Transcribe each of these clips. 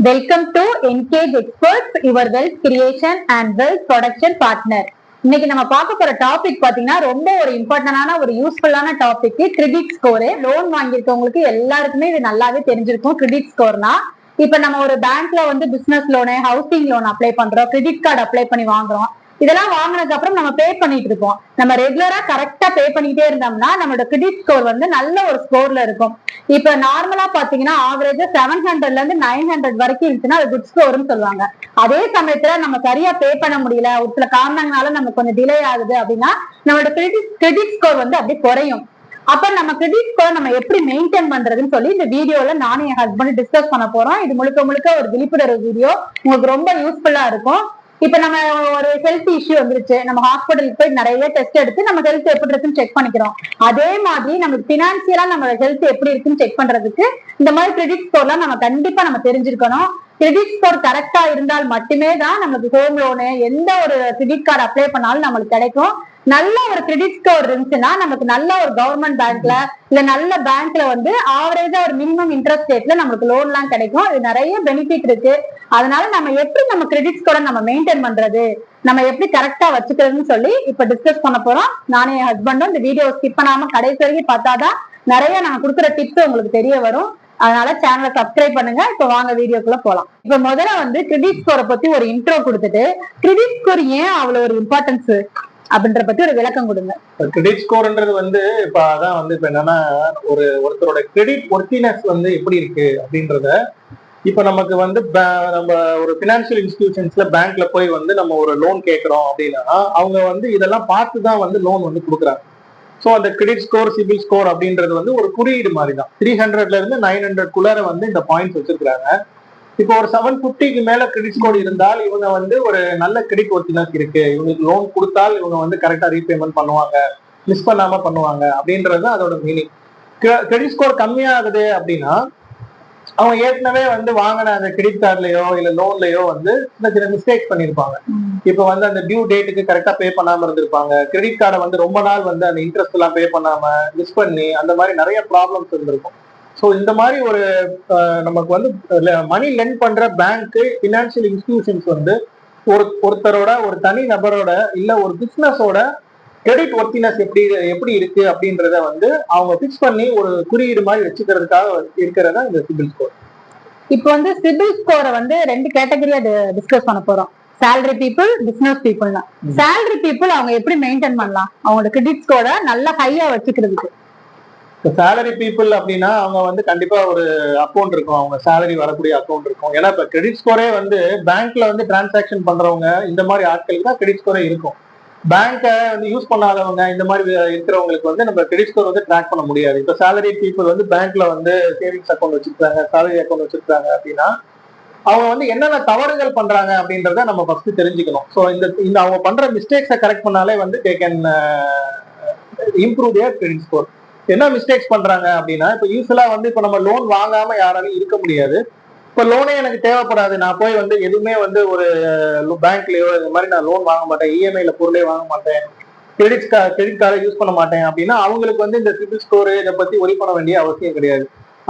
Welcome to engage experts, your wealth creation and wealth production partner. இன்னைக்கு நம்ம பார்க்க போற டாபிக் பாத்தீங்கன்னா ரொம்ப ஒரு இம்பார்ட்டன்டான ஒரு யூஸ்ஃபுல்லான டாபிக், கிரெடிட் ஸ்கோர். லோன் வாங்கியிருக்கவங்களுக்கு எல்லாருக்குமே இது நல்லாவே தெரிஞ்சிருக்கும். கிரெடிட் ஸ்கோர்னா இப்ப நம்ம ஒரு பேங்க்ல வந்து business loan, housing loan apply பண்றோம், கிரெடிட் கார்டு அப்ளை பண்ணி வாங்குறோம். இதெல்லாம் வாங்கினதுக்கு அப்புறம் நம்ம பே பண்ணிட்டு இருப்போம். நம்ம ரெகுலரா கரெக்டா பே பண்ணிட்டே இருந்தோம்னா நம்மளோட கிரெடிட் ஸ்கோர் வந்து நல்ல ஒரு ஸ்கோர்ல இருக்கும். இப்ப நார்மலா பாத்தீங்கன்னா ஆவரேஜா 700ல இருந்து 900 வரைக்கும் இருந்துச்சுன்னா அது குட் ஸ்கோர்னு சொல்லுவாங்க. அதே சமயத்துல நம்ம சரியா பே பண்ண முடியல, ஒரு சில காரணங்களால நம்ம கொஞ்சம் டிலே ஆகுது அப்படின்னா நம்மளோட கிரெடிட் ஸ்கோர் வந்து அப்படியே குறையும். அப்ப நம்ம கிரெடிட் ஸ்கோர் நம்ம எப்படி மெயின்டைன் பண்றதுன்னு சொல்லி இந்த வீடியோல நானும் என் ஹஸ்பண்ட் டிஸ்கஸ் பண்ண போறோம். இது முழுக்க முழுக்க ஒரு விழிப்புணர்வு வீடியோ, உங்களுக்கு ரொம்ப யூஸ்ஃபுல்லா இருக்கும். இப்ப நம்ம ஒரு ஹெல்த் இஷ்யூ வந்துருச்சு, நம்ம ஹாஸ்பிட்டலுக்கு போய் நிறைய டெஸ்ட் எடுத்து நம்ம ஹெல்த் எப்படி இருக்குன்னு செக் பண்ணிக்கிறோம். அதே மாதிரி நம்ம பினான்சியலா நம்ம ஹெல்த் எப்படி இருக்குன்னு செக் பண்றதுக்கு இந்த மாதிரி கிரெடிட் ஸ்கோர்லாம் நம்ம கண்டிப்பா நம்ம தெரிஞ்சிருக்கணும். கிரெடிட் ஸ்கோர் கரெக்டா இருந்தால் மட்டுமே தான் நமக்கு ஹோம் லோனு, எந்த ஒரு கிரெடிட் கார்டு அப்ளை பண்ணாலும் நம்மளுக்கு கிடைக்கும். நல்ல ஒரு கிரெடிட் ஸ்கோர் இருந்துச்சுன்னா நமக்கு நல்ல ஒரு கவர்மெண்ட் பேங்க்ல இல்ல நல்ல பேங்க்ல வந்து ஆவரேஜா ஒரு மினிமம் இன்ட்ரெஸ்ட் ரேட்ல நமக்கு லோன் எல்லாம் கிடைக்கும். இது நிறைய பெனிஃபிட் இருக்கு. அதனால நம்ம எப்படி நம்ம கிரெடிட் ஸ்கோரை நம்ம மெயின்டைன் பண்றது, நம்ம எப்படி கரெக்டா வச்சுக்கிறதுன்னு சொல்லி இப்ப டிஸ்கஸ் பண்ண போறோம். நானே என் ஹஸ்பண்டும் இந்த வீடியோ ஸ்கிப் பண்ணாம கடைசி வரைக்கும் பார்த்தாதான் நிறைய நம்ம கொடுக்குற டிப்ஸ் உங்களுக்கு தெரிய வரும். அதனால சேனலை சப்ஸ்கிரைப் பண்ணுங்க. இப்ப வாங்க வீடியோக்குள்ள போலாம். இப்ப முதல்ல வந்து கிரெடிட் ஸ்கோரை பத்தி ஒரு இன்ட்ரோ கொடுத்துட்டு கிரெடிட் ஸ்கோர் ஏன் அவ்வளவு ஒரு இம்பார்ட்டன்ஸ் அப்படின்ற பத்தி ஒரு விளக்கம் கொடுங்க. கிரெடிட் ஸ்கோர்ன்றது வந்து இப்ப அதான் வந்து இப்ப என்னன்னா ஒருத்தரோட கிரெடிட் ஒர்த்தினஸ் வந்து எப்படி இருக்கு அப்படின்றத இப்ப நமக்கு வந்து நம்ம ஒரு பினான்சியல் இன்ஸ்டிடியூஷன்ஸ்ல பேங்க்ல போய் வந்து நம்ம ஒரு லோன் கேட்கறோம் அப்படின்னா அவங்க வந்து இதெல்லாம் பார்த்துதான் வந்து லோன் வந்து கொடுக்குறாங்க. ஸோ அந்த கிரெடிட் ஸ்கோர், சிபில் ஸ்கோர் அப்படின்றது வந்து ஒரு குறியீடு மாதிரி தான். 300ல இருந்து 900 வந்து இந்த பாயிண்ட்ஸ் வச்சிருக்காங்க. இப்போ ஒரு 750க்கு மேல கிரெடிட் ஸ்கோர் இருந்தால் இவங்க வந்து ஒரு நல்ல கிரெடிட் ஒர்த்தினஸ் இருக்கு, இவங்களுக்கு லோன் கொடுத்தால் இவங்க வந்து கரெக்டா ரீபேமெண்ட் பண்ணுவாங்க, மிஸ் பண்ணாம பண்ணுவாங்க அப்படின்றது அதோட மீனிங். கிரெடிட் ஸ்கோர் கம்மியாகுது அப்படின்னா அவங்க ஏற்கனவே வந்து வாங்கின அந்த கிரெடிட் கார்டுலயோ இல்ல லோன்லயோ வந்து சின்ன சின்ன மிஸ்டேக்ஸ் பண்ணிருப்பாங்க. இப்ப வந்து அந்த டியூ டேட்டுக்கு கரெக்டா பே பண்ணாம இருந்திருப்பாங்க, கிரெடிட் கார்டை வந்து ரொம்ப நாள் வந்து அந்த இன்ட்ரெஸ்ட் எல்லாம் பே பண்ணாம மிஸ் பண்ணி அந்த மாதிரி நிறைய ப்ராப்ளம்ஸ் இருந்திருக்கும். ஸோ இந்த மாதிரி ஒரு நமக்கு வந்து மணி லெண்ட் பண்ற பேங்க், பினான்சியல் இன்ஸ்டிடியூஷன்ஸ் வந்து ஒருத்தரோட ஒரு தனி நபரோட இல்ல ஒரு பிசினஸோட கிரெடிட் ஒர்த்தினஸ் எப்படி இருக்கு அப்படின்றத வந்து அவங்க பிக்ஸ் பண்ணி ஒரு குறியீடு மாதிரி வச்சுக்கிறதுக்காக இருக்கிறதா இந்த சிபில் ஸ்கோர். இப்போ வந்து சிபில் ஸ்கோரை வந்து ரெண்டு கேட்டகரியா டிஸ்கஸ் பண்ண போறோம். சேலரி பீப்புள், பிசினஸ் பீப்புள்னா சேலரி பீப்புள் அவங்க எப்படி மெயின்டைன் பண்ணலாம் அவங்களோட கிரெடிட் ஸ்கோரை நல்லா ஹையா வச்சுக்கிறதுக்கு? சேலரி பீப்புள் அப்படின்னா அவங்க வந்து கண்டிப்பா ஒரு அக்கௌண்ட் இருக்கும், அவங்க சேலரி வரக்கூடிய அக்கௌண்ட் இருக்கும். ஏன்னா இப்ப கிரெடிட் ஸ்கோரே வந்து பேங்க்ல வந்து டிரான்சாக்ஷன் பண்றவங்க இந்த மாதிரி ஆட்களுக்கு தான் கிரெடிட் ஸ்கோரே இருக்கும். பேங்கை வந்து யூஸ் பண்ணாதவங்க இந்த மாதிரி இருக்கிறவங்களுக்கு வந்து நம்ம கிரெடிட் ஸ்கோர் வந்து ட்ராக் பண்ண முடியாது. இப்ப சேலரி பீப்புள் வந்து பேங்க்ல வந்து சேவிங்ஸ் அக்கௌண்ட் வச்சிருக்காங்க, சேலரி அக்கௌண்ட் வச்சிருக்காங்க அப்படின்னா அவங்க வந்து என்னென்ன தவறுகள் பண்றாங்க அப்படின்றத நம்ம ஃபர்ஸ்ட் தெரிஞ்சுக்கணும். ஸோ இந்த அவங்க பண்ற மிஸ்டேக்ஸை கரெக்ட் பண்ணாலே வந்து they can improve their credit score. என்ன மிஸ்டேக்ஸ் பண்றாங்க அப்படின்னா இப்ப யூஸ்வலா வந்து இப்ப நம்ம லோன் வாங்காம யாராலையும் இருக்க முடியாது. இப்ப லோனே எனக்கு தேவைப்படாது, நான் போய் வந்து எதுவுமே வந்து ஒரு பேங்க்லயோ இந்த மாதிரி நான் லோன் வாங்க மாட்டேன், இஎம்ஐல பொருளே வாங்க மாட்டேன், கிரெடிட் கார்டை யூஸ் பண்ண மாட்டேன் அப்படின்னா அவங்களுக்கு வந்து இந்த சிபில் ஸ்கோர் இதை பத்தி ஒரி பண்ண வேண்டிய அவசியம் கிடையாது.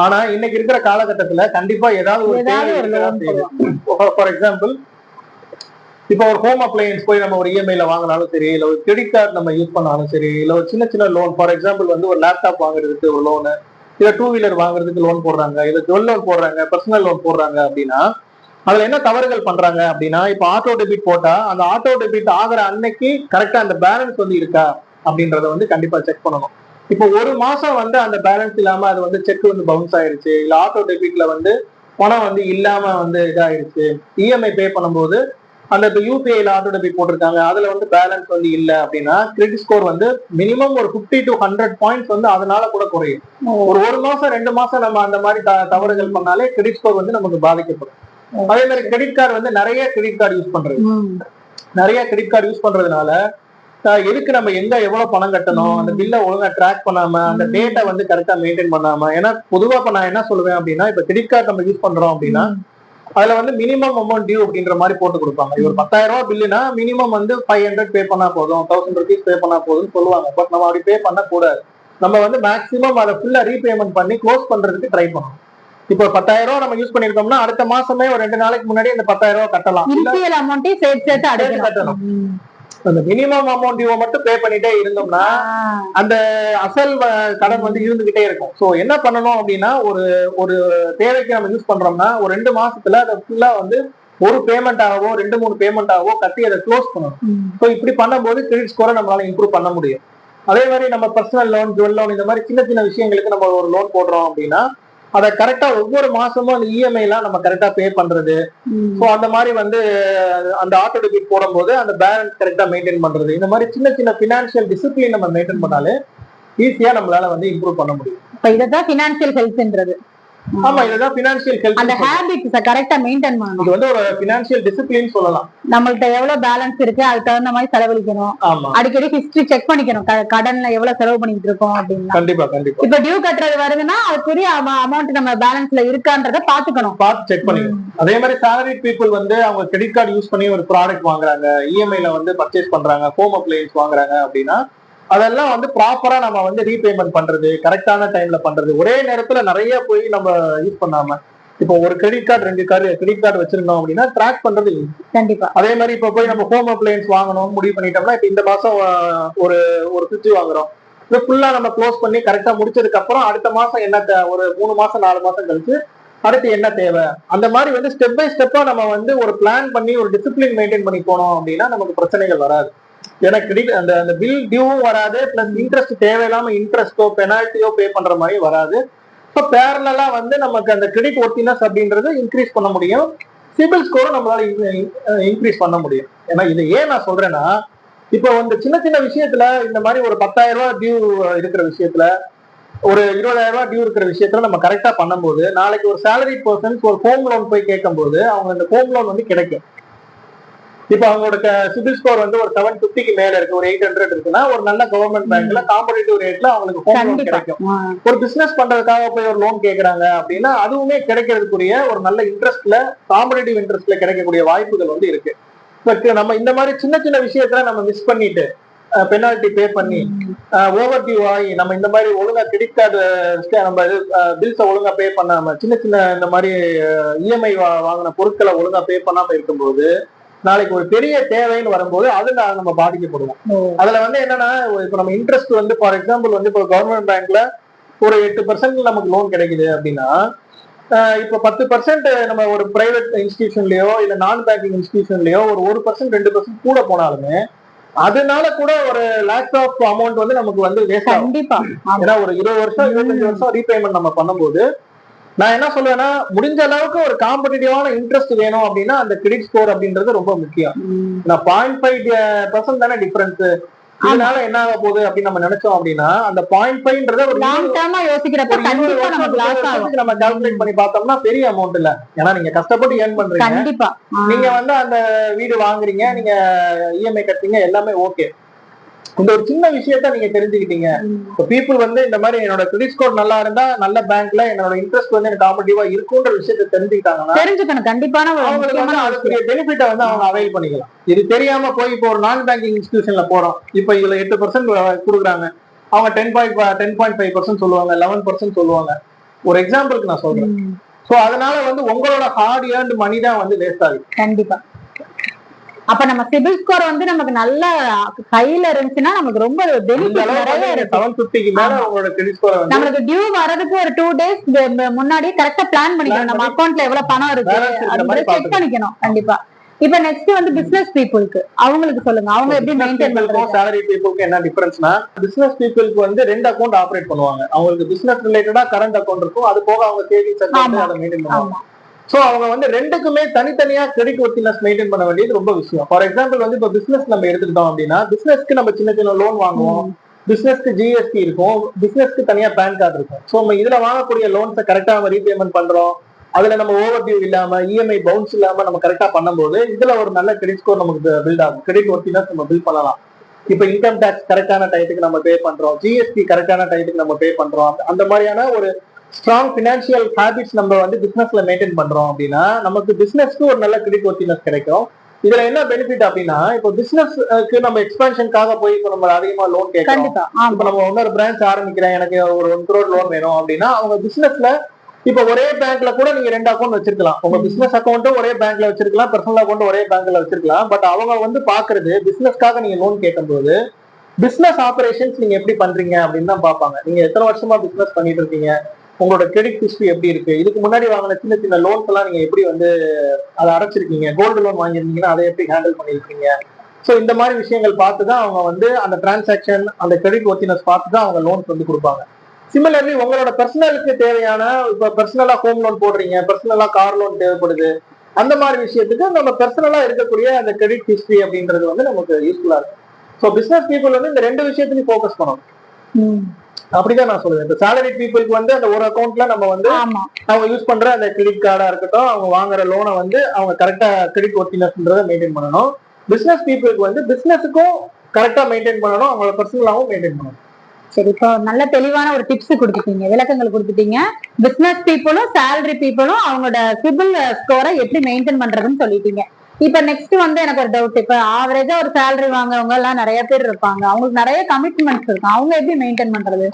ஆனா இன்னைக்கு இருக்கிற காலகட்டத்துல கண்டிப்பா ஏதாவது ஒரு ஃபார் எக்ஸாம்பிள் இப்போ ஒரு ஹோம் அப்ளையன்ஸ் போய் நம்ம ஒரு இஎம்ஐல வாங்கினாலும் சரி, இல்ல ஒரு கிரெடிட் கார்டு நம்ம யூஸ் பண்ணாலும் சரி, இல்ல ஒரு சின்ன சின்ன லோன், ஃபார் எக்ஸாம்பிள் வந்து ஒரு லேப்டாப் வாங்குறதுக்கு ஒரு லோனு, இல்ல 2 வீலர் வாங்குறதுக்கு லோன் போடுறாங்க, இல்ல ஜுவல் லோன் போடுறாங்க, பர்சனல் லோன் போடுறாங்க அப்படின்னா அதுல என்ன தவறுகள் பண்றாங்க அப்படின்னா இப்ப ஆட்டோ டெபிட் போட்டா அந்த ஆட்டோ டெபிட் ஆகிற அன்னைக்கு கரெக்டா அந்த பேலன்ஸ் வந்து இருக்கா அப்படின்றத வந்து கண்டிப்பா செக் பண்ணணும். இப்போ ஒரு மாசம் வந்து அந்த பேலன்ஸ் இல்லாம அது வந்து செக் வந்து பவுன்ஸ் ஆயிருச்சு, இல்ல ஆட்டோ டெபிட்ல வந்து பணம் வந்து இல்லாம வந்து இதாயிருச்சு, இஎம்ஐ பே பண்ணும்போது அந்த யூபிஐல ஆட்டோ டெபிட் போட்டிருக்காங்க அதுல வந்து பேலன்ஸ் வந்து இல்ல அப்படின்னா கிரெடிட் ஸ்கோர் வந்து மினிமம் ஒரு 50 to 100 பாயிண்ட்ஸ் வந்து அதனால கூட குறையும். ஒரு மாசம் 2 மாசம் நம்ம அந்த மாதிரி தவறுகள் பண்ணாலே கிரெடிட் ஸ்கோர் வந்து நமக்கு பாதிக்கப்படும். அதே மாதிரி கிரெடிட் கார்டு வந்து நிறைய கிரெடிட் கார்டு யூஸ் பண்றதுனால எதுக்கு நம்ம எங்க எவ்வளவு பணம் கட்டணும், அந்த பில்ல ஒழுங்கா ட்ராக் பண்ணாம, அந்த டேட்டா வந்து கரெக்டா மெயின்டைன் பண்ணாம. ஏன்னா பொதுவா இப்ப நான் என்ன சொல்லுவேன் அப்படின்னா இப்ப கிரெடிட் கார்டு நம்ம யூஸ் பண்றோம் அப்படின்னா அதுல வந்து மினிமம் அமௌண்ட் டியூ அப்படின்ற மாதிரி போட்டு கொடுப்பாங்க. ஒரு 10,000 ரூபாய் பில்லுனா மினிமம் வந்து 500 பே பண்ணா போதும், 1000 rupees பே பண்ணா போதும்னு சொல்லுவாங்க. பட் நம்ம அப்படி பே பண்ண கூடாது. நம்ம வந்து மேக்சிமம் அதை ஃபுல்லா ரீபேமெண்ட் பண்ணி க்ளோஸ் பண்றதுக்கு ட்ரை பண்ணணும். இப்போ 10,000 ரூபாய் நம்ம யூஸ் பண்ணிருக்கோம்னா அடுத்த மாசமே ஒரு 2 நாளைக்கு முன்னாடி இந்த 10,000 ரூபாய் கட்டலாம். இனிஷியல் அமௌண்ட்டையும் சேர்த்து கட்டணும். அந்த மினிமம் அமௌண்ட் மட்டும் பே பண்ணிட்டே இருந்தோம்னா அந்த அசல் கடன் வந்து இருந்துகிட்டே இருக்கும். சோ என்ன பண்ணணும் அப்படின்னா, ஒரு தேவைக்கு நம்ம யூஸ் பண்றோம்னா ஒரு 2 மாசத்துல அதை ஃபுல்லா வந்து ஒரு பேமெண்ட் ஆகவோ 2-3 பேமெண்ட் ஆகவோ கட்டி அதை க்ளோஸ் பண்ணணும். ஸோ இப்படி பண்ணும்போது கிரெடிட் ஸ்கோரை நம்மளால இம்ப்ரூவ் பண்ண முடியும். அதே மாதிரி நம்ம பர்சனல் லோன், ஜுவல் லோன், இந்த மாதிரி சின்ன சின்ன விஷயங்களுக்கு நம்ம ஒரு லோன் போடுறோம் அப்படின்னா அதை கரெக்டா ஒவ்வொரு மாசமும் அந்த இஎம்ஐ எல்லாம் நம்ம கரெக்டா பே பண்றது. ஸோ அந்த மாதிரி வந்து அந்த ஆட்டோ டெபிட் போடும்போது அந்த பேலன்ஸ் கரெக்டா மெயின்டைன் பண்றது, இந்த மாதிரி சின்ன சின்ன பினான்சியல் டிசிப்ளின் நம்ம மெயின்டைன் பண்ணாலே ஈஸியா நம்மளால வந்து இம்ப்ரூவ் பண்ண முடியும். இதுதான் பினான்சியல் ஹெல்த்ன்றது. ஆமா, இதுதான் பினான்சியல் ஹெல்த். அந்த ஹேபிட்ஸ் கரெக்ட்டா மெயின்டைன் பண்ணணும். இது வந்து ஒரு பினான்சியல் டிசிப்ளின் சொல்லலாம். நம்மள்ட்ட எவ்வளவு பேலன்ஸ் இருக்கு அதுக்கு தகுந்த மாதிரி செலவழிக்கணும். ஆமா, அடிக்கடி ஹிஸ்டரி செக் பண்ணிக்கணும், கடன்ல எவ்வளவு செலவு பண்ணிட்டு இருக்கோம் அப்படின்னு. கண்டிப்பா கண்டிப்பா. இப்ப டியூ கட்டுறது வருதுன்னா அதுக்குரிய அமௌண்ட் நம்ம பேலன்ஸ்ல இருக்கான்றத பாத்துக்கணும், பார்த்து செக் பண்ணிக்கணும். அதே மாதிரி salary people வந்து அவங்க கிரெடிட் கார்டு யூஸ் பண்ணி ஒரு ப்ராடக்ட் வாங்குறாங்க, இஎம்ஐல வந்து பர்ச்சேஸ் பண்றாங்க, ஹோம் அப்ளையன்ஸ் வாங்குறாங்க அப்படின்னா அதெல்லாம் வந்து ப்ராப்பரா நம்ம வந்து ரீபேமெண்ட் பண்றது, கரெக்டான டைம்ல பண்றது, ஒரே நேரத்துல நிறைய போய் நம்ம யூஸ் பண்ணாம. இப்போ ஒரு கிரெடிட் கார்டு 2 கிரெடிட் கார்டு வச்சிருந்தோம் அப்படின்னா ட்ராக் பண்றது கண்டிப்பா. அதே மாதிரி இப்ப போய் நம்ம ஹோம் அப்ளையன்ஸ் வாங்கணும்னு முடிவு பண்ணிட்டோம்னா, இப்ப இந்த மாசம் ஒரு ஃப்ரிட்ஜ் வாங்குறோம், இது ஃபுல்லா நம்ம க்ளோஸ் பண்ணி கரெக்டா முடிச்சதுக்கு அப்புறம் அடுத்த மாசம் என்ன ஒரு 3 மாசம் 4 மாசம் கழிச்சு அடுத்து என்ன தேவை, அந்த மாதிரி வந்து ஸ்டெப் பை ஸ்டெப்பா நம்ம வந்து ஒரு பிளான் பண்ணி ஒரு டிசிப்ளின் மெயின்டைன் பண்ணி போனோம் அப்படின்னா நமக்கு பிரச்சனைகள் வராது. ஏன்னா கிரெடிட் அந்த பில் டியூவும் வராது, பிளஸ் இன்ட்ரெஸ்ட் தேவையில்லாம இன்ட்ரெஸ்டோ பெனால்ட்டியோ பே பண்ற மாதிரி வராது. ஸோ பேரலா வந்து நமக்கு அந்த கிரெடிட் ஒர்த்தினஸ் அப்படின்றது இன்க்ரீஸ் பண்ண முடியும், சிபில் ஸ்கோரும் நம்மளால இன்க்ரீஸ் பண்ண முடியும். ஏன்னா இது ஏன் நான் சொல்றேன்னா, இப்போ வந்து சின்ன சின்ன விஷயத்துல இந்த மாதிரி ஒரு 10,000 ரூபாய் டியூ இருக்கிற விஷயத்துல, ஒரு 20,000 ரூபாய் டியூ இருக்கிற விஷயத்துல நம்ம கரெக்டா பண்ணும்போது நாளைக்கு ஒரு சேலரி பர்சன்ஸ் ஒரு ஹோம் லோன் போய் கேட்கும் போது அவங்க அந்த ஹோம் லோன் வந்து கிடைக்கும். இப்ப அவங்களோட சிபில் ஸ்கோர் வந்து ஒரு 750க்கு மேல இருக்கு, ஒரு 800 இருக்குன்னா ஒரு நல்ல கவர்மெண்ட் பேங்க்ல காம்படிட்டிவ் ரேட்ல அவங்களுக்கு ஹோம் லோன் கிடைக்கும். ஒரு பிசினஸ் பண்றதுக்காக போய் ஒரு லோன் கேக்குறாங்க அப்படின்னா அதுவுமே கிடைக்கிறதுக்குரிய ஒரு நல்ல இன்ட்ரெஸ்ட்ல, காம்படிட்டிவ் இன்ட்ரெஸ்ட்ல கிடைக்கக்கூடிய வாய்ப்புகள் வந்து இருக்கு. நம்ம இந்த மாதிரி சின்ன சின்ன விஷயத்துல நம்ம மிஸ் பண்ணிட்டு பெனால்டி பே பண்ணி ஓவர் டியூ ஆகி நம்ம இந்த மாதிரி ஒழுங்கா கிரெடிட் கார்டு நம்ம பில்ஸை ஒழுங்கா பே பண்ணாம சின்ன சின்ன இந்த மாதிரி இஎம்ஐ வாங்கின பொருட்களை ஒழுங்கா பே பண்ணாம இருக்கும்போது நாளைக்கு ஒரு பெரிய தேவைன்னு வரும்போது அது நம்ம பாதிக்கப்படுவோம். அதுல வந்து என்னன்னா, இப்ப நம்ம இன்ட்ரெஸ்ட் வந்து ஃபார் எக்ஸாம்பிள் வந்து இப்போ கவர்மெண்ட் பேங்க்ல ஒரு 8% நமக்கு லோன் கிடைக்குது அப்படின்னா, இப்ப 10% நம்ம ஒரு பிரைவேட் இன்ஸ்டிடியூஷன்லயோ இல்ல நான் பேங்கிங் இன்ஸ்டிடியூஷன்லயோ ஒரு 1% 2% கூட போனாலுமே அதனால கூட ஒரு லேக்ஸ் ஆஃப் அமௌண்ட் வந்து நமக்கு வந்து வேஸ்ட் ஆகும். ஏன்னா ஒரு 20 வருஷம் 25 வருஷம் ரீபேமெண்ட் நம்ம பண்ணும்போது நான் என்ன சொல்லுவேன்னா, முடிஞ்ச அளவுக்கு ஒரு காம்படிட்டிவான இன்ட்ரெஸ்ட் வேணும் அப்படின்னா அந்த கிரெடிட் ஸ்கோர் அப்படின்றது ரொம்ப முக்கியம். 0.5% தானே டிஃபரன்ஸ், இதனால என்ன ஆக போகுது அப்படின்னு நம்ம நினைச்சோம் அப்படின்னா அந்த 0.5ன்றத ஒரு லாங் டர்மா யோசிக்கிறப்ப நம்ம கால்குலேட் பண்ணி பார்த்தோம்னா பெரிய அமௌண்ட் இல்ல. ஏன்னா நீங்க கஷ்டப்பட்டு ஏர்ன் பண்றீங்க, நீங்க வந்து அந்த வீடு வாங்குறீங்க, நீங்க இஎம்ஐ கட்டுறீங்க, எல்லாமே ஓகே. இந்த ஒரு சின்ன விஷயத்த நீங்க தெரிஞ்சுக்கிட்டீங்க. பீப்புள் வந்து இந்த மாதிரி என்னோட கிரெடிட் ஸ்கோர் நல்லா இருந்தா நல்ல பேங்க்ல என்னோட இன்ட்ரெஸ்ட் வந்து எனக்கு காம்படிட்டிவா இருக்குன்ற விஷயத்த தெரிஞ்சுக்கிட்டாங்கன்னா கண்டிப்பான அதுக்குரிய பெனிஃபிட்டை வந்து அவங்க அவைல் பண்ணிக்கலாம். இது தெரியாம போய் இப்போ ஒரு நான் பேங்கிங் இன்ஸ்டிடியூஷன்ல போறோம், இப்ப இதுல 8% கொடுக்குறாங்க, அவங்க 10.5% சொல்லுவாங்க, 11% சொல்லுவாங்க. ஒரு எக்ஸாம்பிளுக்கு நான் சொல்றேன். சோ அதனால வந்து உங்களோட ஹார்ட் ஏர்ன்ட் மணி தான் வந்து வேஸ்ட் ஆகுது. கண்டிப்பா. அப்ப நம்ம சிபில் ஸ்கோர் வந்து நமக்கு நல்ல கையில இருந்துச்சுன்னா நமக்கு ரொம்ப பெனிஃபிட் நிறைய இருக்கு. 750க்கு மேல உங்களோட கிரெடிட் ஸ்கோர் வந்து நமக்கு டியூ வரதுக்கு ஒரு 2 டேஸ் முன்னாடி கரெக்ட்டா பிளான் பண்ணிக்கணும், நம்ம அக்கவுண்ட்ல எவ்வளவு பணம் இருக்கு அது செக் பண்ணிக்கணும். கண்டிப்பா. இப்ப நெக்ஸ்ட் வந்து பிசினஸ் பீப்புளுக்கு அவங்களுக்கு சொல்லுங்க, அவங்க எப்படி மெயின்டைன் பண்றாங்க? salary peopleக்கு என்ன டிஃபரன்ஸ்னா, பிசினஸ் பீப்புளுக்கு வந்து 2 அக்கவுண்ட் ஆபரேட் பண்ணுவாங்க. அவங்களுக்கு பிசினஸ் ரிலேட்டடா கரண்ட் அக்கவுண்ட் இருக்கும், அது போக அவங்க சேவிங்ஸ் அக்கவுண்ட் அதை மெயின்டைன் பண்ணுவாங்க. சோ அவங்க வந்து ரெண்டுக்குமே தனித்தனியா கிரெடிட் ஒர்த்தினஸ் மெயின்டைன் பண்ண வேண்டியது ரொம்ப விஷயம். ஃபார் எக்ஸாம்பிள் வந்து இப்போ பிசினஸ் நம்ம எடுத்துக்கிட்டோம் அப்படின்னா, பிசினஸ்க்கு நம்ம சின்ன சின்ன லோன் வாங்குவோம், பிசினஸ்க்கு ஜிஎஸ்டி இருக்கும், பிசினஸ்க்கு தனியா பேன் கார்டு இருக்கும். சோ நம்ம இதுல வாங்கக்கூடிய லோன்ஸை கரெக்டா நம்ம ரீபேமெண்ட் பண்றோம், அதுல நம்ம ஓவர் டியூ இல்லாம இஎம்ஐ பவுன்ஸ் இல்லாம நம்ம கரெக்டா பண்ணும்போது இதுல ஒரு நல்ல கிரெடிட் ஸ்கோர் நமக்கு பில்ட் ஆகும், கிரெடிட் ஒர்த்தினஸ் நம்ம பில்ட் பண்ணலாம். இப்ப இன்கம் டாக்ஸ் கரெக்டான டைத்துக்கு நம்ம பே பண்றோம், ஜிஎஸ்டி கரெக்டான டைத்துக்கு நம்ம பே பண்றோம், அந்த மாதிரியான ஒரு ஸ்ட்ராங் பினான்சியல் ஹேபிட்ஸ் நம்ம வந்து பிசினஸ்ல மெயின்டைன் பண்றோம் அப்படின்னா நமக்கு பிசினஸ்க்கு ஒரு நல்ல கிரெடிட் ஒர்த்தினஸ் கிடைக்கும். இதுல என்ன பெனிஃபிட் அப்படின்னா, இப்போ பிசினஸ்க்கு நம்ம எக்ஸ்பான்ஷனுக்காக போய் இப்போ நம்ம அதிகமா லோன் கேட்கறோம். இப்போ நம்ம இன்னொரு பிரான்ச் ஆரம்பிக்கிறேன், எனக்கு ஒரு 1 crore லோன் வேணும் அப்படின்னா அவங்க பிசினஸ்ல இப்ப ஒரே பேங்க்ல கூட நீங்க 2 அக்கௌண்ட் வச்சிருக்கலாம். உங்க பிசினஸ் அக்கௌண்ட்டும் ஒரே பேங்க்ல வச்சிருக்கலாம், பர்சனல் அக்கௌண்ட் ஒரே பேங்க்ல வச்சிருக்கலாம். பட் அவங்க வந்து பாக்குறது பிசினஸ்க்காக நீங்க லோன் கேட்கும்போது பிசினஸ் ஆபரேஷன்ஸ் நீங்க எப்படி பண்றீங்க அப்படின்னு தான் பாப்பாங்க. நீங்க எத்தனை வருஷமா பிசினஸ் பண்ணிட்டு இருக்கீங்க, உங்களோட கிரெடிட் ஹிஸ்டரி எப்படி இருக்கு, இதுக்கு முன்னாடி வாங்கின சின்ன சின்ன லோன்ஸ் எல்லாம் நீங்க எப்படி வந்து அதை அடைச்சிருக்கீங்க, கோல்டு லோன் வாங்கியிருந்தீங்கன்னா அதை எப்படி ஹேண்டில் பண்ணிருக்கீங்க. ஸோ இந்த மாதிரி விஷயங்கள் பார்த்து தான் அவங்க வந்து அந்த டிரான்சாக்ஷன் அந்த கிரெடிட் ஒர்த்தினஸ் பார்த்து தான் அவங்க லோன்ஸ் வந்து கொடுப்பாங்க. சிமிலர்லி உங்களோட பர்சனலுக்கு தேவையான இப்ப பர்சனலா ஹோம் லோன் போடுறீங்க, பர்சனலா கார் லோன் தேவைப்படுது, அந்த மாதிரி விஷயத்துக்கு நம்ம பர்சனலா இருக்கக்கூடிய அந்த கிரெடிட் ஹிஸ்டரி அப்படின்றது வந்து நமக்கு யூஸ்ஃபுல்லா இருக்கும். ஸோ பிசினஸ் பீப்புள் வந்து இந்த 2 விஷயத்துலையும் ஃபோக்கஸ் பண்ணணும். அப்படிதான் நான் சொல்லுவேன். இந்த சேலரி பீப்புளுக்கு வந்து அந்த ஒரு அக்கௌண்ட்ல நம்ம வந்து அவங்க யூஸ் பண்ற அந்த கிரெடிட் கார்டா இருக்கட்டும், அவங்க வாங்குற லோனை வந்து அவங்க கரெக்டா கிரெடிட் ஒர்த்தினஸ்ன்றதை மெயின்டைன் பண்ணணும். பிசினஸ் பீப்புளுக்கு வந்து பிசினஸுக்கும் கரெக்டா மெயின்டைன் பண்ணணும், அவங்களோட பர்சனலாவும் மெயின்டைன் பண்ணணும். சரி, இப்போ நல்ல தெளிவான ஒரு டிப்ஸ் கொடுத்துட்டீங்க, விளக்கங்கள் கொடுத்துட்டீங்க. பிசினஸ் பீப்புளும் சேலரி பீப்புளும் அவங்களோட சிபில் ஸ்கோரை எப்படி மெயின்டைன் பண்றதுன்னு சொல்லிட்டீங்க. இப்ப நெக்ஸ்ட் வந்து எனக்கு ஒரு டவுட், இப்ப ஆவரேஜா ஒரு சேலரி வாங்குறவங்க எல்லாம் நிறைய பேர் இருப்பாங்க, அவங்களுக்கு நிறைய கமிட்மெண்ட்ஸ் இருக்கும், அவங்க எப்படி மெயின்டைன் பண்றது?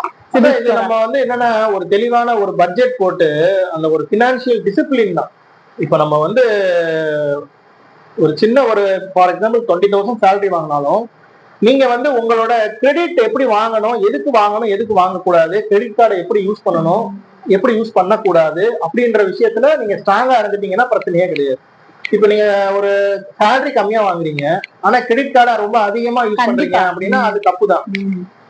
நம்ம வந்து என்னன்னா ஒரு தெளிவான ஒரு பட்ஜெட் போட்டு அந்த ஒரு பினான்சியல் டிசிப்ளின் தான். இப்ப நம்ம வந்து ஒரு சின்ன ஒரு ஃபார் எக்ஸாம்பிள் 20,000 சேலரி வாங்கினாலும் நீங்க வந்து உங்களோட கிரெடிட் எப்படி வாங்கணும், எதுக்கு வாங்கணும், எதுக்கு வாங்கக்கூடாது, கிரெடிட் கார்டை எப்படி யூஸ் பண்ணணும், எப்படி யூஸ் பண்ணக்கூடாது அப்படின்ற விஷயத்துல நீங்க ஸ்ட்ராங்கா இருந்துட்டீங்கன்னா பிரச்சனையே கிடையாது. இப்ப நீங்க ஒரு சேலரி கம்மியா வாங்குறீங்க, ஆனா கிரெடிட் கார்டை ரொம்ப அதிகமா யூஸ் பண்றீங்க அப்படின்னா அது தப்பு தான்.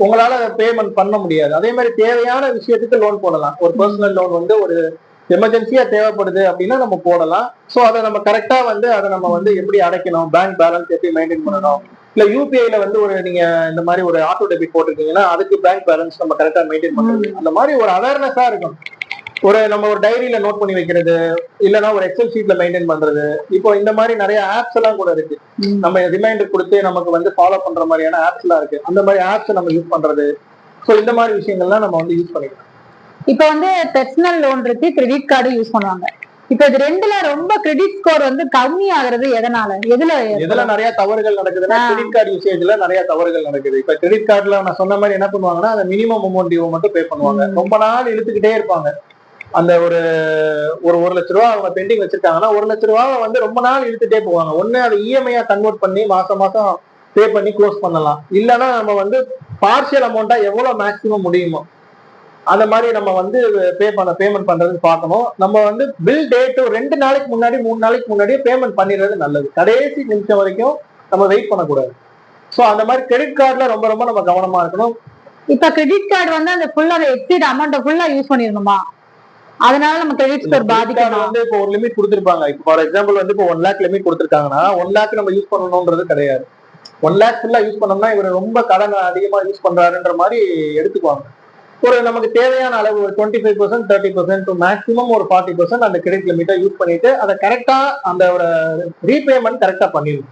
உங்களால பேமெண்ட் பண்ண முடியாது. அதே மாதிரி தேவையான விஷயத்துக்கு லோன் போடலாம். ஒரு பர்சனல் லோன் வந்து ஒரு எமர்ஜென்சியா தேவைப்படுது அப்படின்னா நம்ம போடலாம். சோ அதை நம்ம கரெக்டா வந்து அதை நம்ம வந்து எப்படி அடைக்கணும், பேங்க் பேலன்ஸ் எப்படி மெயின்டைன் பண்ணணும், இல்ல யூபிஐல வந்து ஒரு நீங்க இந்த மாதிரி ஒரு ஆட்டோ டெபிட் போட்டிருக்கீங்கன்னா அதுக்கு பேங்க் பேலன்ஸ் நம்ம கரெக்டா மெயின்டைன் பண்றது, அந்த மாதிரி ஒரு அவேர்னஸா இருக்கும். ஒரு நம்ம ஒரு டைரியில நோட் பண்ணி வைக்கிறது, இல்லைன்னா ஒரு எக்ஸல் ஷீட்ல மெயின்டைன் பண்றது. இப்போ இந்த மாதிரி நிறைய ஆப்ஸ் எல்லாம் கூட இருக்கு, நம்ம ரிமைண்டர் கொடுத்து நமக்கு வந்து ஃபாலோ பண்ற மாதிரியான ஆப்ஸ் எல்லாம் இருக்கு. அந்த மாதிரி ஆப்ஸ் நம்ம யூஸ் பண்றது. ஸோ இந்த மாதிரி விஷயங்கள்லாம் நம்ம வந்து யூஸ் பண்ணிக்கலாம். இப்ப வந்து பர்சனல் லோன் இருக்கு, கிரெடிட் கார்டு யூஸ் பண்ணுவாங்க. இப்ப இது ரெண்டுல ரொம்ப கிரெடிட் ஸ்கோர் வந்து கம்மி ஆகுறது எதனால, எதுல நிறைய தவறுகள் நடக்குதுன்னா கிரெடிட் கார்டு யூசேஜ்ல நிறைய தவறுகள் நடக்குது. இப்ப கிரெடிட் கார்டுல நான் சொன்ன மாதிரி என்ன பண்ணுவாங்கன்னா அந்த மினிமம் அமௌண்ட் டியூ மட்டும் பே பண்ணுவாங்க. ரொம்ப நாள் இழுத்துக்கிட்டே இருப்பாங்க. அந்த ஒரு 1 லட்ச ரூபா அவங்க பெண்டிங் வச்சிருக்காங்கன்னா 1 லட்ச ரூபா வந்து ரொம்ப நாள் இழுத்துட்டே போவாங்க. ஒண்ணு அதை இஎம்ஐயா கன்வெர்ட் பண்ணி மாசம் மாசம் பே பண்ணி க்ளோஸ் பண்ணலாம், இல்லைன்னா நம்ம வந்து பார்ஷியல் அமௌண்டா எவ்வளவு மேக்சிமம் முடியுமோ அந்த மாதிரி நம்ம வந்து பேமெண்ட் பண்றதுன்னு பார்க்கணும். நம்ம வந்து பில் டேட் 2 நாளைக்கு முன்னாடி 3 நாளைக்கு முன்னாடியே பேமெண்ட் பண்ணிடுறது நல்லது. கடைசி நிமிஷம் வரைக்கும் நம்ம வெயிட் பண்ணக்கூடாது. சோ அந்த மாதிரி கிரெடிட் கார்டுல ரொம்ப ரொம்ப நம்ம கவனமா இருக்கணும். இப்ப கிரெடிட் கார்டு வந்து அந்த ஃபுல்லா எக்ஸீட் அமௌண்ட் ஃபுல்லா யூஸ் பண்ணிடணுமா, அதனால நம்ம கிரெடிட் ஸ்கோர் பாதிக்கும். வந்து இப்போ ஒரு லிமிட் கொடுத்திருப்பாங்க. இப்போ ஃபார் எக்ஸாம்பிள் வந்து இப்போ 1 lakh லிமிட் கொடுத்திருக்காங்கன்னா 1 lakh நம்ம யூஸ் பண்ணணும்ன்றது கிடையாது. 1 lakh ஃபுல்லா யூஸ் பண்ணோம்னா இவர் ரொம்ப கடன் அதிகமா யூஸ் பண்றாருன்ற மாதிரி எடுத்துக்குவாங்க. ஒரு நமக்கு தேவையான அளவு ஒரு 25%, 30% மேக்ஸிமம் ஒரு 40% அந்த கிரெடிட் லிமிட்டை யூஸ் பண்ணிட்டு அதை கரெக்டா அந்த ஒரு ரீபேமெண்ட் கரெக்டா பண்ணிடணும்.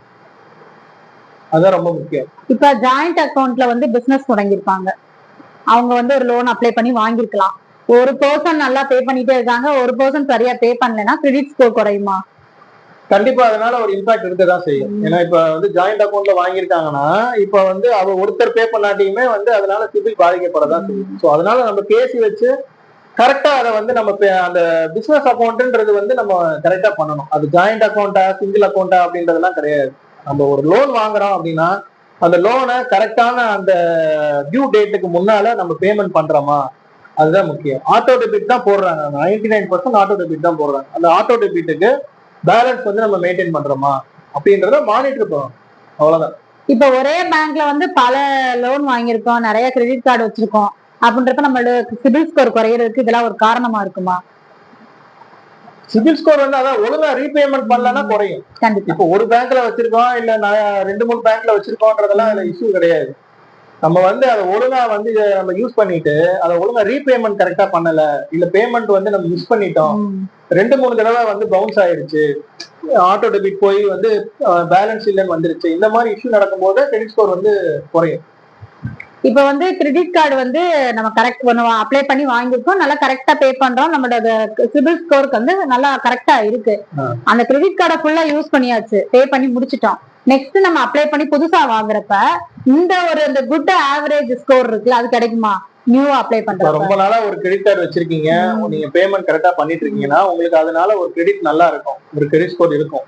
அதுதான் ரொம்ப முக்கியம். இப்ப ஜாயிண்ட் அக்கௌண்ட்ல வந்து பிசினஸ் தொடங்கியிருப்பாங்க, அவங்க வந்து ஒரு லோன் அப்ளை பண்ணி வாங்கிருக்கலாம். ஒரு பர்சன் நல்லா பே பண்ணிட்டே இருக்காங்க, ஒரு பர்சன் சரியா பே பண்ணலன்னா கிரெடிட் ஸ்கோர் குறையுமா? கண்டிப்பா அதனால ஒரு இம்பாக்ட் இருக்கதான் செய்யும். ஏன்னா இப்ப வந்து ஜாயிண்ட் அக்கௌண்ட்ல வாங்கியிருக்காங்கன்னா இப்ப வந்து அவ ஒருத்தர் பே பண்ணாட்டியுமே வந்து அதனால சிபில் பாதிக்கப்படதான் செய்யும். ஸோ அதனால நம்ம பேசி வச்சு கரெக்டா அதை வந்து நம்ம அந்த பிசினஸ் அக்கௌண்ட்ன்றது வந்து நம்ம கரெக்டா பண்ணணும். அது ஜாயிண்ட் அக்கௌண்டா சிங்கிள் அக்கௌண்டா அப்படின்றதெல்லாம் கிடையாது. நம்ம ஒரு லோன் வாங்குறோம் அப்படின்னா அந்த லோனை கரெக்டான அந்த டியூ டேட்டுக்கு முன்னால நம்ம பேமெண்ட் பண்றோமா, அதுதான் முக்கியம். ஆட்டோ டெபிட் தான் போடுறாங்க, 99% ஆட்டோ டெபிட் தான் போடுறாங்க. அந்த ஆட்டோ டெபிட்டுக்கு பேலன்ஸ் வந்து நம்ம மெயின்டைன் பண்றோமா அப்படின்றத மானிட்டர் பண்ணணும், அவ்வளவுதான். இப்ப ஒரே பேங்க்ல வந்து பல லோன் வாங்கியிருக்கோம், நிறைய கிரெடிட் கார்டு வச்சிருக்கோம் அப்படின்றப்ப நம்மளோட சிபில் ஸ்கோர் குறையறதுக்கு இதெல்லாம் ஒரு காரணமா இருக்குமா? சிபில் ஸ்கோர் வந்து அதான் ஒழுங்கா ரீபேமெண்ட் பண்ணலன்னா குறையும். இப்ப ஒரு பேங்க்ல வச்சிருக்கோம் இல்ல 2-3 பேங்க்ல வச்சிருக்கோன்றதெல்லாம் அதுல இஷ்யூ கிடையாது. நம்ம வந்து அதை ஒழுங்கா வந்து நம்ம யூஸ் பண்ணிட்டு அதை ஒழுங்கா ரீபேமெண்ட் கரெக்டா பண்ணல, இல்ல பேமெண்ட் வந்து நம்ம மிஸ் பண்ணிட்டோம், 2-3 தடவை வந்து பவுன்ஸ் ஆயிருச்சு, ஆட்டோ டெபிட் போய் வந்து பேலன்ஸ் இல்லைன்னு வந்துருச்சு, இந்த மாதிரி இஷ்யூ நடக்கும்போது கிரெடிட் ஸ்கோர் வந்து குறையும். இப்ப வந்து கிரெடிட் கார்டு வந்து நம்ம கரெக்ட் பண்ணுவோம், அப்ளை பண்ணி வாங்கிருக்கோம், நல்லா கரெக்டா பே பண்றோம், நம்மளோட சிபில் ஸ்கோருக்கு வந்து நல்லா கரெக்டா இருக்கு, அந்த கிரெடிட் கார்டை ஃபுல்லா யூஸ் பண்ணியாச்சு, பே பண்ணி முடிச்சிட்டோம். நெக்ஸ்ட் நம்ம அப்ளை பண்ணி புதுசா வாங்குறப்ப இந்த ஒரு குட் ஆவரேஜ் ஸ்கோர் இருக்குல்ல அது கிடைக்குமா? நியூ அப்ளை பண்றோம். ரொம்ப நாளா ஒரு கிரெடிட் கார்டு வச்சிருக்கீங்க, நீங்க பேமெண்ட் கரெக்டா பண்ணிட்டு இருக்கீங்கன்னா உங்களுக்கு அதனால ஒரு கிரெடிட் நல்லா இருக்கும், ஒரு கிரெடிட் ஸ்கோர் இருக்கும்.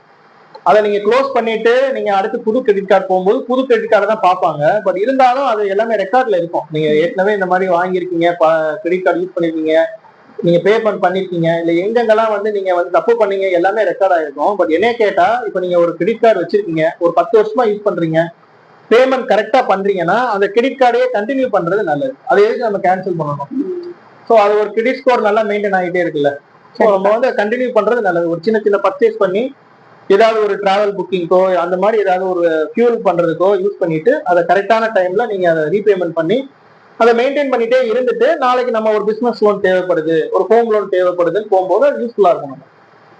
அதை நீங்க க்ளோஸ் பண்ணிட்டு நீங்க அடுத்து புது கிரெடிட் கார்டு போகும்போது புது கிரெடிட் கார்டு தான் பார்ப்பாங்க. பட் இருந்தாலும் அது எல்லாமே ரெக்கார்ட்ல இருக்கும். நீங்க ஏற்கனவே இந்த மாதிரி வாங்கியிருக்கீங்க, கிரெடிட் கார்டு யூஸ் பண்ணிருக்கீங்க, நீங்க பேமெண்ட் பண்ணிருக்கீங்க, இல்ல எங்கெங்கெல்லாம் வந்து நீங்க வந்து தப்பு பண்ணீங்க எல்லாமே ரெக்கார்ட் ஆயிருக்கும். பட் என்ன கேட்டா இப்ப நீங்க ஒரு கிரெடிட் கார்டு வச்சிருக்கீங்க, ஒரு 10 வருஷமா யூஸ் பண்றீங்க, பேமெண்ட் கரெக்டா பண்றீங்கன்னா அந்த கிரெடிட் கார்டையே கண்டினியூ பண்றது நல்லது. அதை எதுக்கு நம்ம கேன்சல் பண்ணணும்? ஸோ அது ஒரு கிரெடிட் ஸ்கோர் நல்லா மெயின்டைன் ஆகிட்டே இருக்குல்ல. ஸோ நம்ம வந்து கண்டினியூ பண்றது நல்லது. ஒரு சின்ன சின்ன பர்ச்சேஸ் பண்ணி ஏதாவது ஒரு டிராவல் புக்கிங்கோ அந்த மாதிரி ஏதாவது ஒரு ஃபியூல் பண்றதுக்கோ யூஸ் பண்ணிட்டு அதை கரெக்டான டைம்ல நீங்க அதை ரீபேமெண்ட் பண்ணி அதை மெயின்டைன் பண்ணிட்டே இருந்துட்டு நாளைக்கு நம்ம ஒரு பிசினஸ் லோன் தேவைப்படுது, ஒரு ஹோம் லோன் தேவைப்படுதுன்னு போகும்போது அது யூஸ்ஃபுல்லா இருக்கும்.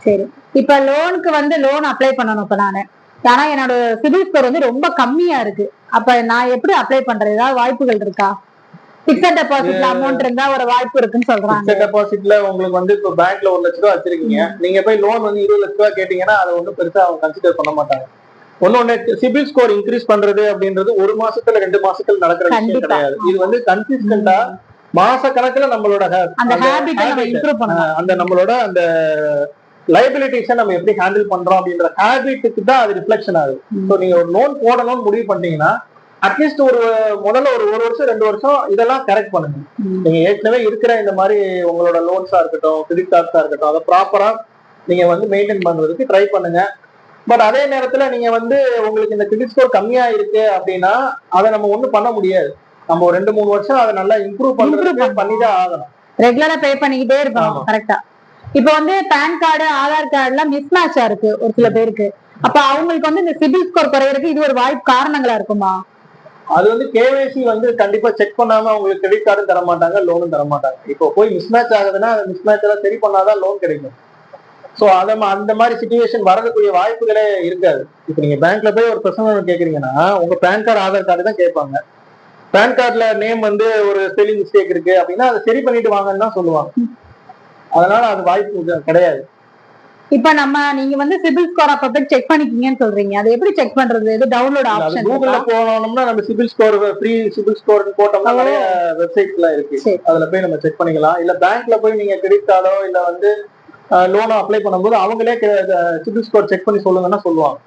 சரி, இப்ப லோனுக்கு வந்து லோன் அப்ளை பண்ணணும். இப்ப நானு ஆனா என்னோட சிபில் ஸ்கோர் வந்து ரொம்ப கம்மியா இருக்கு. அப்ப நான் எப்படி அப்ளை பண்றது? ஏதாவது வாய்ப்புகள் இருக்கா? பிக்ஸட் டெபாசிட்ல அமௌண்ட் இருந்தா ஒரு வாய்ப்பு இருக்குன்னு சொல்றாங்க. பிக்ஸட் டெபாசிட்ல உங்களுக்கு வந்து இப்போ பேங்க்ல 1 லட்ச ரூபா வச்சிருக்கீங்க, நீங்க போய் லோன் வந்து 20 லட்ச ரூபா கேட்டீங்கன்னா அதை ஒன்றும் பெருசா அவங்க கன்சிடர் பண்ண மாட்டாங்க. ஒன்னொன்னு சிபில் ஸ்கோர் இன்க்ரீஸ் பண்றது அப்படின்றது 1 மாசத்துல 2 மாசத்துல நடக்கிற விஷயம் கிடையாது. இது வந்து கன்சிஸ்டன்டா மாச கணக்குல நம்மளோட அந்த நம்மளோட அந்த லைபிலிட்டிஸை நம்ம எப்படி ஹேண்டில் பண்றோம் அப்படின்ற ஹேபிட்டுக்கு தான் அது ரிஃப்ளெக்ஷன் ஆகுது. ஸோ நீங்க ஒரு லோன் போடணும்னு முடிவு பண்ணீங்கன்னா அட்லீஸ்ட் முதல்ல ஒரு 1 வருஷம் 2 வருஷம் இதெல்லாம் கரெக்ட் பண்ணுங்க. நீங்க ஏற்கனவே இருக்கிற இந்த மாதிரி உங்களோட லோன்ஸா இருக்கட்டும், கிரெடிட் கார்ட்ஸா இருக்கட்டும், அதை ப்ராப்பரா நீங்க வந்து மெயின்டைன் பண்றதுக்கு ட்ரை பண்ணுங்க. பட் அதே நேரத்துல நீங்க வந்து உங்களுக்கு இந்த கிரெடிட் ஸ்கோர் கம்மியா இருக்கு அப்படின்னா அதை நம்ம ஒண்ணும் பண்ண முடியாது. நம்ம ஒரு 2-3 வருஷம் அதை நல்லா இம்ப்ரூவ் பண்ணிதான் ஆகணும். ரெகுலரா பே பண்ணிக்கிட்டே இருக்கணும். கரெக்டா. இப்ப வந்து பேன் கார்டு, ஆதார் கார்டு எல்லாம் மிஸ் மேட்சா இருக்கு ஒரு சில பேருக்கு. அப்ப அவங்களுக்கு வந்து இந்த சிபில் ஸ்கோர் குறையறதுக்கு இது ஒரு வாய்ப்பு காரணங்களா இருக்குமா? அது வந்து கேவைசி வந்து கண்டிப்பா செக் பண்ணாம உங்களுக்கு கிரெடிட் கார்டும் தர மாட்டாங்க, லோனும் தர மாட்டாங்க. இப்போ போய் மிஸ் மேட்ச் ஆகுதுன்னா அந்த மிஸ் மேட்ச் எல்லாம் சரி பண்ணாதான் லோன் கிடைக்கும். ஸோ அந்த மாதிரி சிச்சுவேஷன் வரக்கூடிய வாய்ப்புகளே இருக்காது. இப்போ நீங்க பேங்க்ல போய் ஒரு பர்சனல் கேட்குறீங்கன்னா உங்க பேன் கார்டு, ஆதார் கார்டு தான் கேட்பாங்க. பேன் கார்டுல நேம் வந்து ஒரு ஸ்பெல்லிங் மிஸ்டேக் இருக்கு அப்படின்னா அதை சரி பண்ணிட்டு வாங்கன்னு தான் சொல்லுவாங்க. அதனால அது வாய்ப்பு கிடையாது. இப்ப நீங்க வந்து சிபில் ஸ்கோர் அப்ப செக் பண்ணிக்கீங்கன்னு சொல்றீங்க. அது எப்படி செக் பண்றது? இது டவுன்லோட் ஆப்ஷன் கூகுள்ல போனோம்னா நம்ம CIBIL score free CIBIL score போட்டோம்னா நிறைய வெப்சைட்ஸ்ல இருக்கு. அதுல போய் நம்ம செக் பண்ணிக்கலாம். இல்ல பேங்க்ல போய் நீங்க கிரெடிட் கார்டோ இல்ல வந்து லோனோ அப்ளை பண்ணும்போது அவங்களே சிபில் ஸ்கோர் செக் பண்ணி சொல்லுங்கன்னா சொல்லுவாங்க.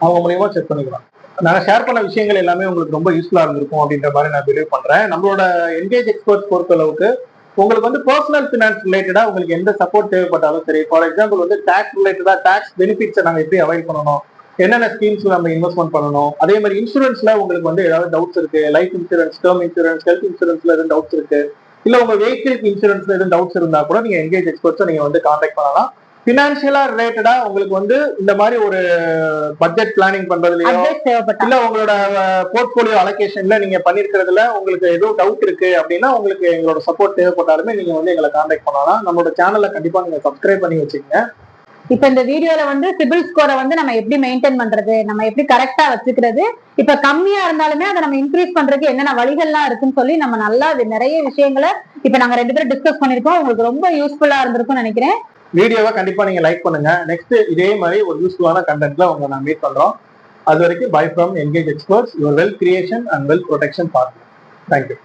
அவங்க மூலியமா செக் பண்ணிக்கலாம். நான் ஷேர் பண்ண விஷயங்கள் எல்லாமே உங்களுக்கு ரொம்ப யூஸ்ஃபுல்லா இருந்திருக்கும் அப்படின்ற மாதிரி நான் பிலீவ் பண்றேன். நம்மளோட என்கேஜ் எக்ஸ்பர்ட்ஸ் பொறுத்த அளவுக்கு உங்களுக்கு வந்து பர்சனல் ஃபினான்ஸ் ரிலேட்டடா உங்களுக்கு எந்த சப்போர்ட் தேவைப்பட்டாலும் சரி, ஃபார் எக்ஸாம்பிள் வந்து டாக்ஸ் ரிலேட்டடா டாக்ஸ் பெனிஃபிட்ஸை நாங்கள் எப்படி அவாய்ட் பண்ணணும், என்னென்ன ஸ்கீம்ஸ்ல நம்ம இன்வெஸ்ட்மெண்ட் பண்ணணும், அதே மாதிரி இன்சூரன்ஸ்ல உங்களுக்கு வந்து ஏதாவது டவுட்ஸ் இருக்கு, life insurance, term insurance, health இன்சூரன்ஸ்ல எதுவும் டவுட்ஸ் இருக்கு, இல்ல உங்க வெஹிக்கிள் இன்சூரன்ஸ்ல எதுவும் டவுட்ஸ் இருந்தா கூட நீங்க என்கேஜ் எக்ஸ்பர்ட்ஸை நீங்க வந்து கான்டாக்ட் பண்ணலாம். பினான்சியலா ரிலேட்டடா உங்களுக்கு வந்து இந்த மாதிரி ஒரு பட்ஜெட் பிளானிங் பண்றதுலயோ இல்ல உங்களோட போர்ட்போலியோ அலோகேஷன்ல நீங்க பண்ணிருக்கிறதுல உங்களுக்கு எதுவும் டவுட் இருக்கு அப்படின்னா உங்களுக்கு எங்களோட சப்போர்ட் தேவைப்பட்டாலுமே நீங்க வந்து எங்களை கான்டாக்ட் பண்ணலாம். நம்மளோட சேனலை கண்டிப்பா நீங்க சப்ஸ்கிரைப் பண்ணி வச்சுக்கோங்க. இப்ப இந்த வீடியோல வந்து சிபில் ஸ்கோரை வந்து நம்ம எப்படி மெயின்டைன் பண்றது, நம்ம எப்படி கரெக்டா வச்சுக்கிறது, இப்ப கம்மியா இருந்தாலுமே அதை நம்ம இன்க்ரீஸ் பண்றதுக்கு என்னென்ன வழிகள்லாம் இருக்குன்னு சொல்லி நம்ம நல்லா நிறைய விஷயங்களை இப்ப நாங்க 2 பேரும் டிஸ்கஸ் பண்ணிருக்கோம். உங்களுக்கு ரொம்ப யூஸ்ஃபுல்லா இருந்திருக்கும்னு நினைக்கிறேன். வீடியோவை கண்டிப்பா நீங்க லைக் பண்ணுங்க. நெக்ஸ்ட் இதே மாதிரி ஒரு யூஸ்ஃபுல்லான கண்டென்ட்ல உங்களை நான் மீட் பண்றோம். அது வரைக்கும் by from engage experts, your wealth creation and wealth protection partner. Thank you.